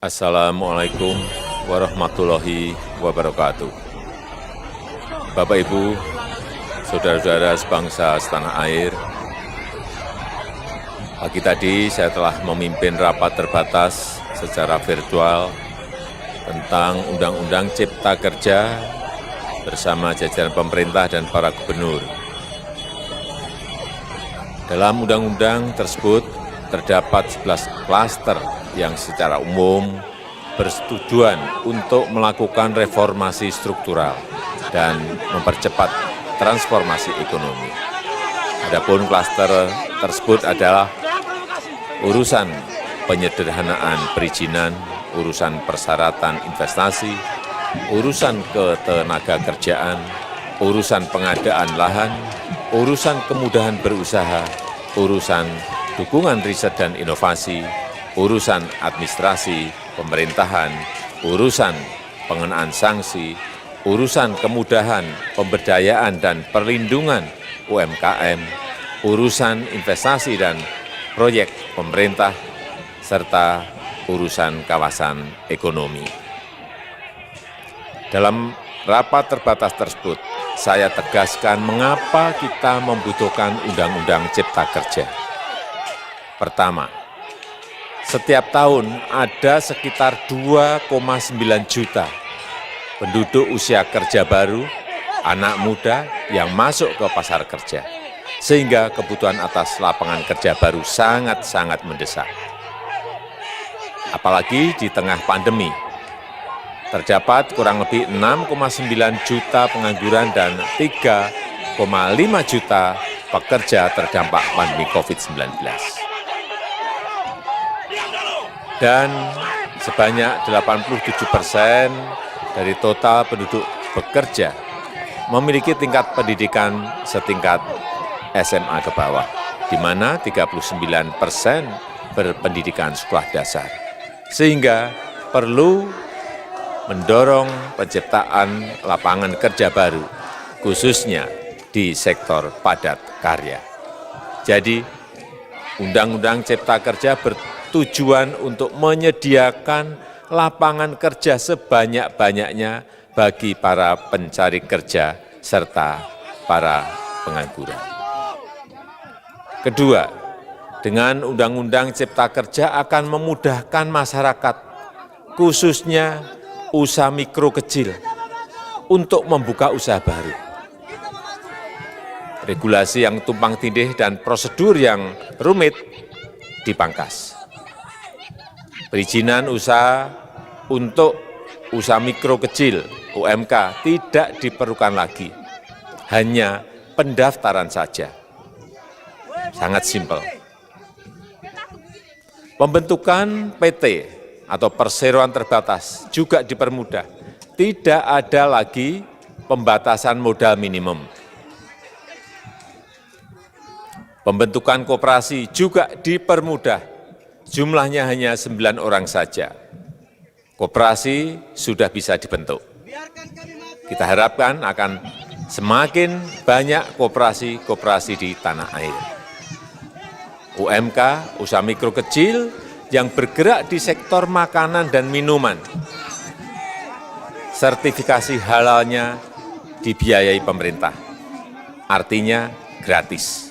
Assalamualaikum warahmatullahi wabarakatuh. Bapak, Ibu, saudara-saudara sebangsa setanah air, pagi tadi saya telah memimpin rapat terbatas secara virtual tentang Undang-Undang Cipta Kerja bersama jajaran pemerintah dan para gubernur. Dalam undang-undang tersebut terdapat 11 klaster yang secara umum bertujuan untuk melakukan reformasi struktural dan mempercepat transformasi ekonomi. Adapun klaster tersebut adalah urusan penyederhanaan perizinan, urusan persyaratan investasi, urusan ketenagakerjaan, urusan pengadaan lahan, urusan kemudahan berusaha, urusan dukungan riset dan inovasi, urusan administrasi pemerintahan, urusan pengenaan sanksi, urusan kemudahan pemberdayaan dan perlindungan UMKM, urusan investasi dan proyek pemerintah, serta urusan kawasan ekonomi. Dalam rapat terbatas tersebut, saya tegaskan mengapa kita membutuhkan Undang-Undang Cipta Kerja. Pertama, setiap tahun ada sekitar 2,9 juta penduduk usia kerja baru, anak muda yang masuk ke pasar kerja, sehingga kebutuhan atas lapangan kerja baru sangat-sangat mendesak. Apalagi di tengah pandemi, terdapat kurang lebih 6,9 juta pengangguran dan 3,5 juta pekerja terdampak pandemi COVID-19. Dan sebanyak 87% dari total penduduk bekerja memiliki tingkat pendidikan setingkat SMA ke bawah, di mana 39% berpendidikan sekolah dasar. Sehingga perlu mendorong penciptaan lapangan kerja baru, khususnya di sektor padat karya. Jadi, Undang-Undang Cipta Kerja bertujuan untuk menyediakan lapangan kerja sebanyak-banyaknya bagi para pencari kerja serta para pengangguran. Kedua, dengan Undang-Undang Cipta Kerja akan memudahkan masyarakat, khususnya usaha mikro kecil, untuk membuka usaha baru. Regulasi yang tumpang tindih dan prosedur yang rumit dipangkas. Perizinan usaha untuk usaha mikro kecil UMK tidak diperlukan lagi, hanya pendaftaran saja. Sangat simpel. Pembentukan PT atau perseroan terbatas juga dipermudah. Tidak ada lagi pembatasan modal minimum. Pembentukan koperasi juga dipermudah, jumlahnya hanya 9 orang saja. Koperasi sudah bisa dibentuk. Kita harapkan akan semakin banyak koperasi-koperasi di tanah air. UMK, usaha mikro kecil yang bergerak di sektor makanan dan minuman, sertifikasi halalnya dibiayai pemerintah, artinya gratis.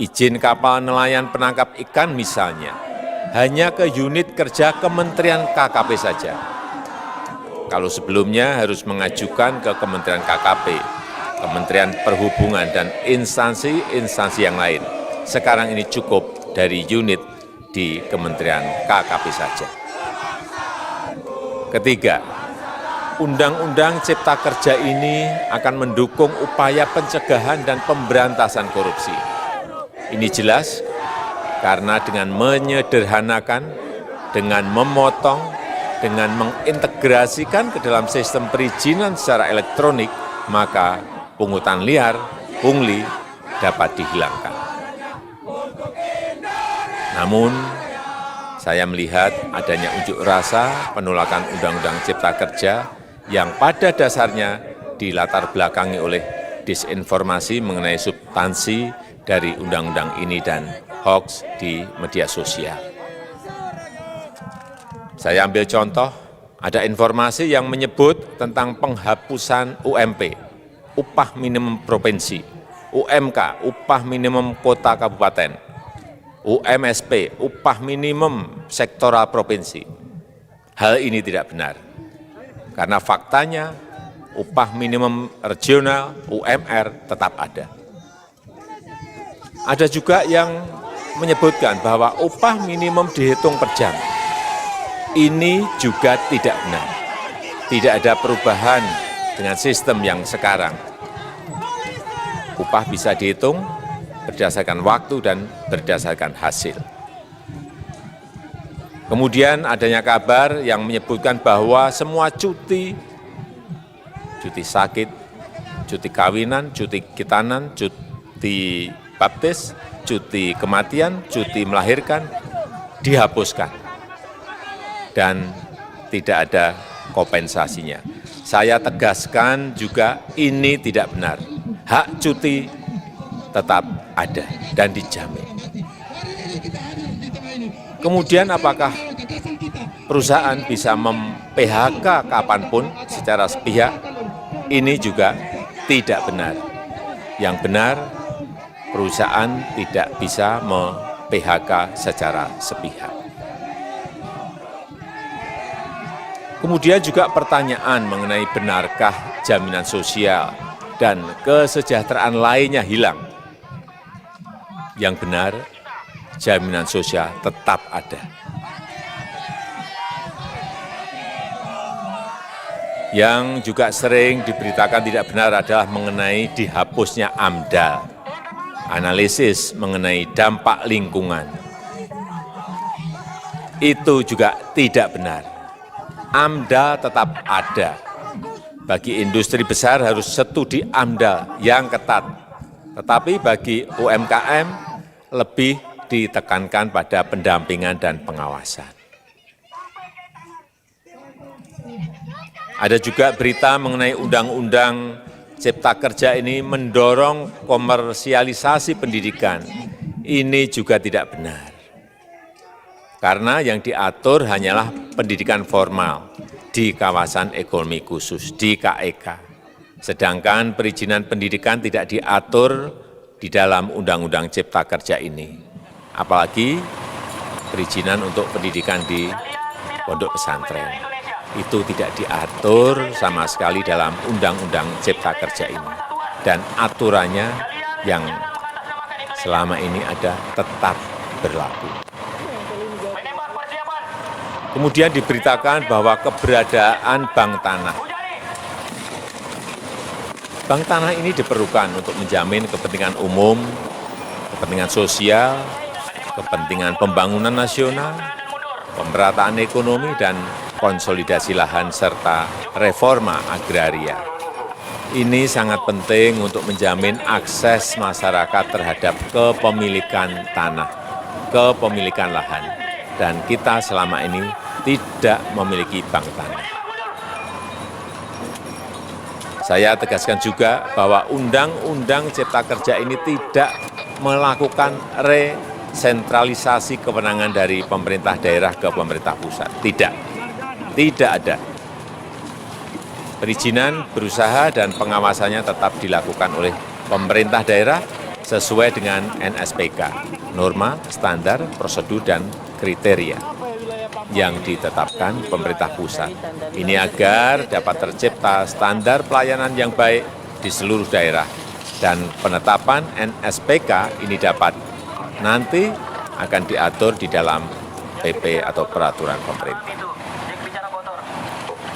Izin kapal nelayan penangkap ikan misalnya, hanya ke unit kerja Kementerian KKP saja. Kalau sebelumnya harus mengajukan ke Kementerian KKP, Kementerian Perhubungan, dan instansi-instansi yang lain. Sekarang ini cukup dari unit di Kementerian KKP saja. Ketiga, Undang-Undang Cipta Kerja ini akan mendukung upaya pencegahan dan pemberantasan korupsi. Ini jelas karena dengan menyederhanakan, dengan memotong, dengan mengintegrasikan ke dalam sistem perizinan secara elektronik, maka pungutan liar, pungli dapat dihilangkan. Namun, saya melihat adanya unjuk rasa penolakan Undang-Undang Cipta Kerja yang pada dasarnya dilatar belakangi oleh disinformasi mengenai substansi dari undang-undang ini dan hoax di media sosial. Saya ambil contoh, ada informasi yang menyebut tentang penghapusan UMP, upah minimum provinsi, UMK, upah minimum kota kabupaten, UMSP, upah minimum sektoral provinsi. Hal ini tidak benar, karena faktanya upah minimum regional, UMR, tetap ada. Ada juga yang menyebutkan bahwa upah minimum dihitung per jam. Ini juga tidak benar. Tidak ada perubahan dengan sistem yang sekarang. Upah bisa dihitung berdasarkan waktu dan berdasarkan hasil. Kemudian adanya kabar yang menyebutkan bahwa semua cuti sakit, cuti kawinan, cuti khitanan, cuti baptis, cuti kematian, cuti melahirkan, dihapuskan. Dan tidak ada kompensasinya. Saya tegaskan juga ini tidak benar. Hak cuti tetap ada dan dijamin. Kemudian apakah perusahaan bisa mem-PHK kapanpun secara sepihak? Ini juga tidak benar. Yang benar, perusahaan tidak bisa mem-PHK secara sepihak. Kemudian juga pertanyaan mengenai benarkah jaminan sosial dan kesejahteraan lainnya hilang. Yang benar, jaminan sosial tetap ada. Yang juga sering diberitakan tidak benar adalah mengenai dihapusnya AMDAL, analisis mengenai dampak lingkungan. Itu juga tidak benar. AMDAL tetap ada. Bagi industri besar harus studi AMDAL yang ketat. Tetapi bagi UMKM lebih ditekankan pada pendampingan dan pengawasan. Ada juga berita mengenai Undang-Undang Cipta Kerja ini mendorong komersialisasi pendidikan. Ini juga tidak benar. Karena yang diatur hanyalah pendidikan formal di kawasan ekonomi khusus, di KEK. Sedangkan perizinan pendidikan tidak diatur di dalam Undang-Undang Cipta Kerja ini. Apalagi perizinan untuk pendidikan di pondok pesantren. Itu tidak diatur sama sekali dalam Undang-Undang Cipta Kerja ini. Dan aturannya yang selama ini ada tetap berlaku. Kemudian diberitakan bahwa keberadaan bank tanah. Bank tanah ini diperlukan untuk menjamin kepentingan umum, kepentingan sosial, kepentingan pembangunan nasional, pemerataan ekonomi, dan konsolidasi lahan serta reforma agraria. Ini sangat penting untuk menjamin akses masyarakat terhadap kepemilikan tanah, kepemilikan lahan. Dan kita selama ini tidak memiliki bank tanah. Saya tegaskan juga bahwa Undang-Undang Cipta Kerja ini tidak melakukan resentralisasi kewenangan dari pemerintah daerah ke pemerintah pusat. Tidak ada. Perizinan berusaha dan pengawasannya tetap dilakukan oleh pemerintah daerah sesuai dengan NSPK, norma, standar, prosedur, dan kriteria yang ditetapkan pemerintah pusat. Ini agar dapat tercipta standar pelayanan yang baik di seluruh daerah. Dan penetapan NSPK ini dapat nanti akan diatur di dalam PP atau peraturan pemerintah.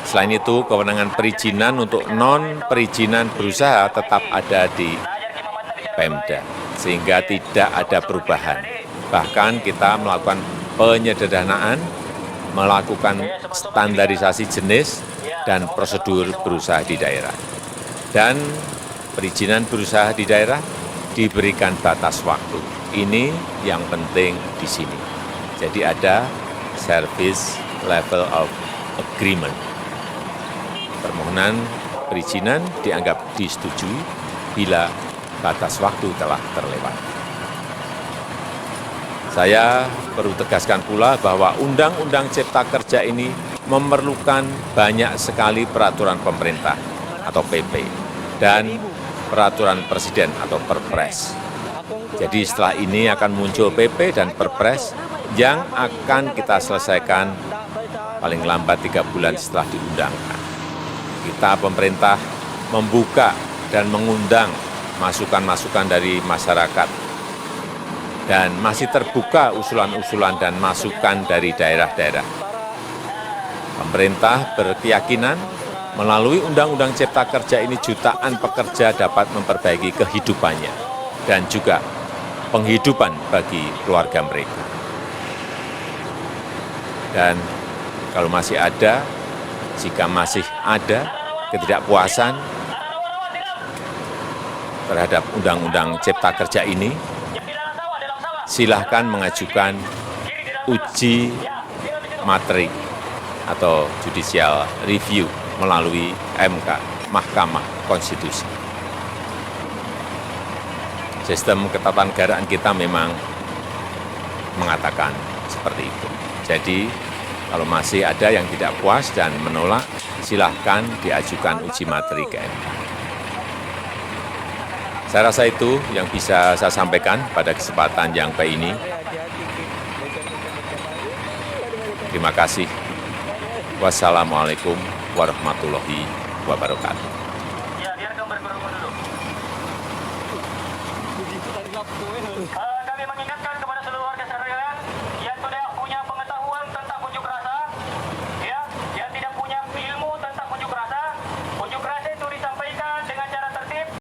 Selain itu, kewenangan perizinan untuk non-perizinan berusaha tetap ada di Pemda, sehingga tidak ada perubahan. Bahkan kita melakukan penyederhanaan, melakukan standarisasi jenis dan prosedur berusaha di daerah. Dan perizinan berusaha di daerah diberikan batas waktu. Ini yang penting di sini. Jadi ada service level of agreement. Permohonan perizinan dianggap disetujui bila batas waktu telah terlewat. Saya perlu tegaskan pula bahwa Undang-Undang Cipta Kerja ini memerlukan banyak sekali peraturan pemerintah atau PP dan peraturan presiden atau Perpres. Jadi setelah ini akan muncul PP dan Perpres yang akan kita selesaikan paling lambat 3 bulan setelah diundangkan. Kita pemerintah membuka dan mengundang masukan-masukan dari masyarakat dan masih terbuka usulan-usulan dan masukan dari daerah-daerah. Pemerintah berkeyakinan melalui Undang-Undang Cipta Kerja ini jutaan pekerja dapat memperbaiki kehidupannya dan juga penghidupan bagi keluarga mereka. Dan kalau masih ada, jika masih ada ketidakpuasan terhadap Undang-Undang Cipta Kerja ini, silahkan mengajukan uji materi atau judicial review melalui MK, Mahkamah Konstitusi. Sistem ketatanegaraan kita memang mengatakan seperti itu. Jadi, kalau masih ada yang tidak puas dan menolak, silahkan diajukan uji materi ke MK. Saya rasa itu yang bisa saya sampaikan pada kesempatan yang baik ini. Terima kasih. Wassalamualaikum warahmatullahi wabarakatuh. Kami mengingatkan